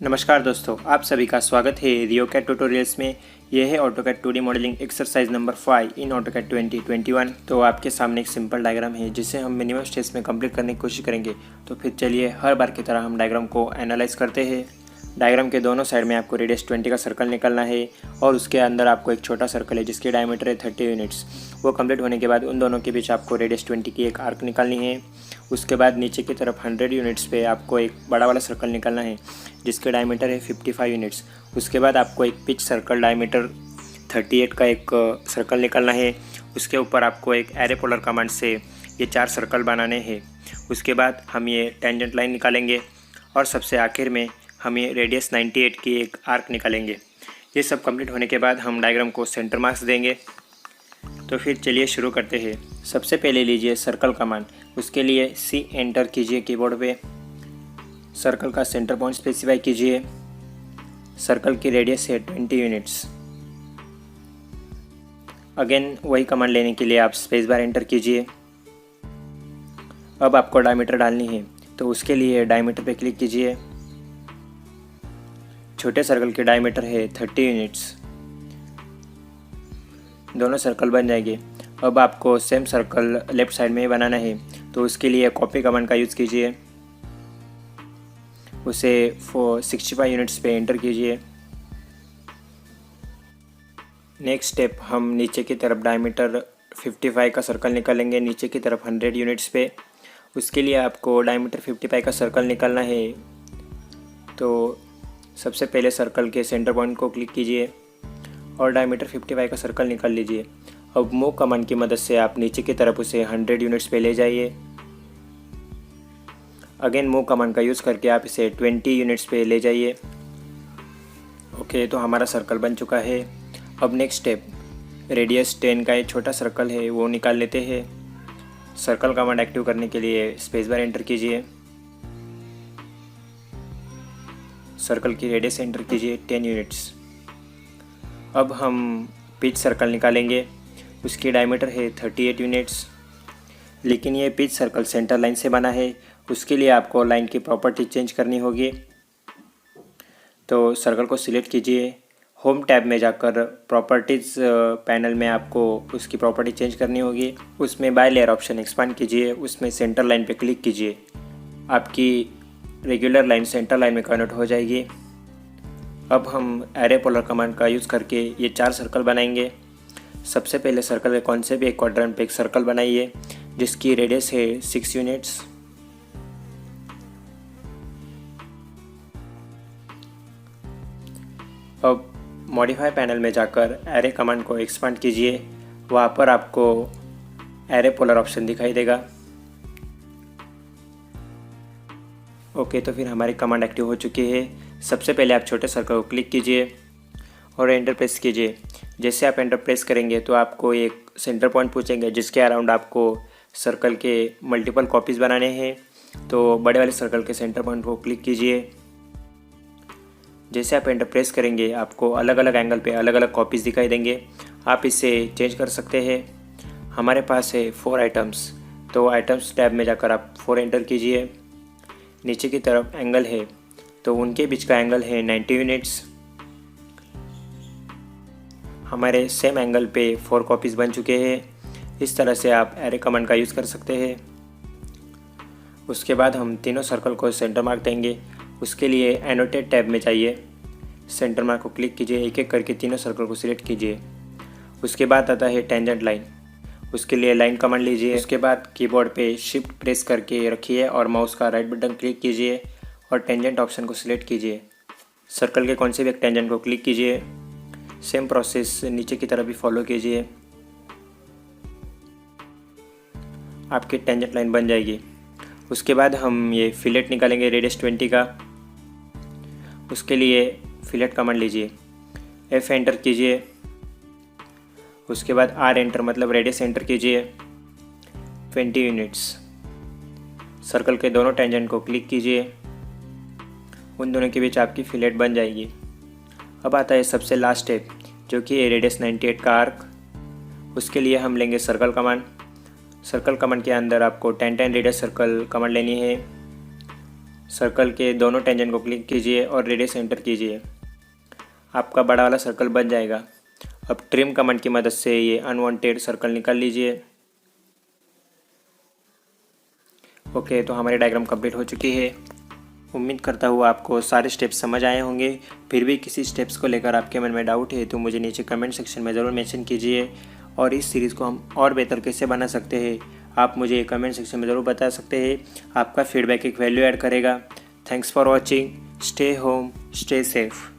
नमस्कार दोस्तों, आप सभी का स्वागत है रियोकैड ट्यूटोरियल्स में। यह है AutoCAD 2D modelling exercise number 5 इन ऑटोकैड 2021। तो आपके सामने एक सिंपल डायग्राम है जिसे हम मिनिमम स्टेज में कंप्लीट करने की कोशिश करेंगे। तो फिर चलिए हर बार की तरह हम डायग्राम को एनालाइज करते हैं। डायग्राम के दोनों साइड में आपको रेडियस 20 का सर्कल निकालना है और उसके अंदर आपको एक छोटा सर्कल है जिसकी डायमीटर है 30 यूनिट्स। वो कंप्लीट होने के बाद उन दोनों के बीच आपको रेडियस 20 की एक आर्क निकालनी है। उसके बाद नीचे की तरफ 100 यूनिट्स पे आपको एक बड़ा वाला सर्कल निकालना है जिसके डायमीटर है 55 यूनिट्स। उसके बाद आपको एक पिच सर्कल डायमीटर 38 का एक सर्कल निकालना है। उसके ऊपर आपको एक एरे पोलर कमांड से ये 4 सर्कल बनाने हैं। उसके बाद हम ये टेंजेंट लाइन निकालेंगे और सबसे आखिर में हम ये रेडियस 98 की एक आर्क निकालेंगे। ये सब कंप्लीट होने के बाद हम डायग्राम को सेंटर मार्क्स देंगे। तो फिर चलिए शुरू करते हैं। सबसे पहले लीजिए सर्कल कमांड। उसके लिए सी एंटर कीजिए कीबोर्ड पे। सर्कल का सेंटर पॉइंट स्पेसिफाई कीजिए। सर्कल की रेडियस है 20 यूनिट्स। अगेन वही कमांड लेने के लिए आप स्पेस बार एंटर कीजिए। अब आपको डायमीटर डालनी है तो उसके लिए डायमीटर पे क्लिक कीजिए। छोटे सर्कल की डायमीटर है 30 यूनिट्स। दोनों सर्कल बन जाएंगे। अब आपको सेम सर्कल लेफ्ट साइड में ही बनाना है तो उसके लिए कॉपी कमांड का यूज़ कीजिए। उसे 65 यूनिट्स पे एंटर कीजिए। नेक्स्ट स्टेप, हम नीचे की तरफ डायमीटर 55 का सर्कल निकालेंगे नीचे की तरफ 100 यूनिट्स पे। उसके लिए आपको डायमीटर 55 का सर्कल निकालना है तो सबसे पहले सर्कल के सेंटर पॉइंट को क्लिक कीजिए और डायमीटर 55 का सर्कल निकाल लीजिए। अब मूव कमांड की मदद से आप नीचे की तरफ उसे 100 यूनिट्स पे ले जाइए। अगेन मूव कमांड का यूज़ करके आप इसे 20 यूनिट्स पे ले जाइए। ओके, तो हमारा सर्कल बन चुका है। अब नेक्स्ट स्टेप, रेडियस 10 का एक छोटा सर्कल है वो निकाल लेते हैं। सर्कल कमांड एक्टिव करने के लिए स्पेस बार एंटर कीजिए। सर्कल की रेडियस एंटर कीजिए 10 यूनिट्स। अब हम पिच सर्कल निकालेंगे। उसकी डायमीटर है 38 यूनिट्स। लेकिन ये पिच सर्कल सेंटर लाइन से बना है। उसके लिए आपको लाइन की प्रॉपर्टी चेंज करनी होगी। तो सर्कल को सिलेक्ट कीजिए। होम टैब में जाकर प्रॉपर्टीज़ पैनल में आपको उसकी प्रॉपर्टी चेंज करनी होगी। उसमें बाय लेयर ऑप्शन एक्सपांड कीजिए। उसमें सेंटर लाइन पे क्लिक कीजिए। आपकी रेगुलर लाइन सेंटर लाइन में कन्वर्ट हो जाएगी। अब हम एरे पोलर कमांड का यूज़ करके ये 4 सर्कल बनाएंगे। सबसे पहले सर्कल के कौन से भी एक क्वाड्रेंट पे एक सर्कल बनाइए जिसकी रेडियस है 6 यूनिट्स। अब मॉडिफाई पैनल में जाकर एरे कमांड को एक्सपांड कीजिए। वहाँ पर आपको एरे पोलर ऑप्शन दिखाई देगा। ओके, तो फिर हमारी कमांड एक्टिव हो चुकी है। सबसे पहले आप छोटे सर्कल को क्लिक कीजिए और एंटर प्रेस कीजिए। जैसे आप एंटर प्रेस करेंगे तो आपको एक सेंटर पॉइंट पूछेंगे जिसके अराउंड आपको सर्कल के मल्टीपल कॉपीज़ बनाने हैं। तो बड़े वाले सर्कल के सेंटर पॉइंट को क्लिक कीजिए। जैसे आप एंटर प्रेस करेंगे आपको अलग अलग एंगल पे अलग अलग कॉपीज़ दिखाई देंगे। आप इसे चेंज कर सकते हैं। हमारे पास है 4 आइटम्स, तो आइटम्स टैब में जाकर आप 4 एंटर कीजिए। नीचे की तरफ एंगल है तो उनके बीच का एंगल है 90 यूनिट्स। हमारे सेम एंगल पे 4 कॉपीज़ बन चुके हैं। इस तरह से आप एरे कमांड का यूज़ कर सकते हैं। उसके बाद हम तीनों सर्कल को सेंटर मार्क देंगे। उसके लिए एनोटेट टैब में जाइए। सेंटर मार्क को क्लिक कीजिए। एक एक करके तीनों सर्कल को सिलेक्ट कीजिए। उसके बाद आता है टेंजेंट लाइन। उसके लिए लाइन कमांड लीजिए। उसके बाद कीबोर्ड पे शिफ्ट प्रेस करके रखिए और माउस का राइट बटन क्लिक कीजिए और टेंजेंट ऑप्शन को सिलेक्ट कीजिए। सर्कल के कौन से भी एक टेंजेंट को क्लिक कीजिए। सेम प्रोसेस नीचे की तरफ भी फॉलो कीजिए। आपकी टेंजेंट लाइन बन जाएगी। उसके बाद हम ये फिलेट निकालेंगे रेडियस 20 का। उसके लिए फिलेट कमांड लीजिए। F एंटर कीजिए। उसके बाद R एंटर मतलब रेडियस एंटर कीजिए 20 यूनिट्स। सर्कल के दोनों टेंजेंट को क्लिक कीजिए। उन दोनों के बीच आपकी फिलेट बन जाएगी। अब आता है सबसे लास्ट स्टेप जो कि है रेडियस 98 का आर्क। उसके लिए हम लेंगे सर्कल कमांड। सर्कल कमांड के अंदर आपको 10 रेडियस सर्कल कमांड लेनी है। सर्कल के दोनों टेंजेंट को क्लिक कीजिए और रेडियस एंटर कीजिए। आपका बड़ा वाला सर्कल बन जाएगा। अब ट्रिम कमांड की मदद से ये अनवांटेड सर्कल निकाल लीजिए। ओके, तो हमारी डायग्राम कंप्लीट हो चुकी है। उम्मीद करता हूँ आपको सारे स्टेप्स समझ आए होंगे। फिर भी किसी स्टेप्स को लेकर आपके मन में डाउट है तो मुझे नीचे कमेंट सेक्शन में ज़रूर मेंशन कीजिए। और इस सीरीज़ को हम और बेहतर कैसे बना सकते हैं आप मुझे कमेंट सेक्शन में ज़रूर बता सकते हैं। आपका फीडबैक एक वैल्यू ऐड करेगा। Thanks for watching. Stay home, stay safe.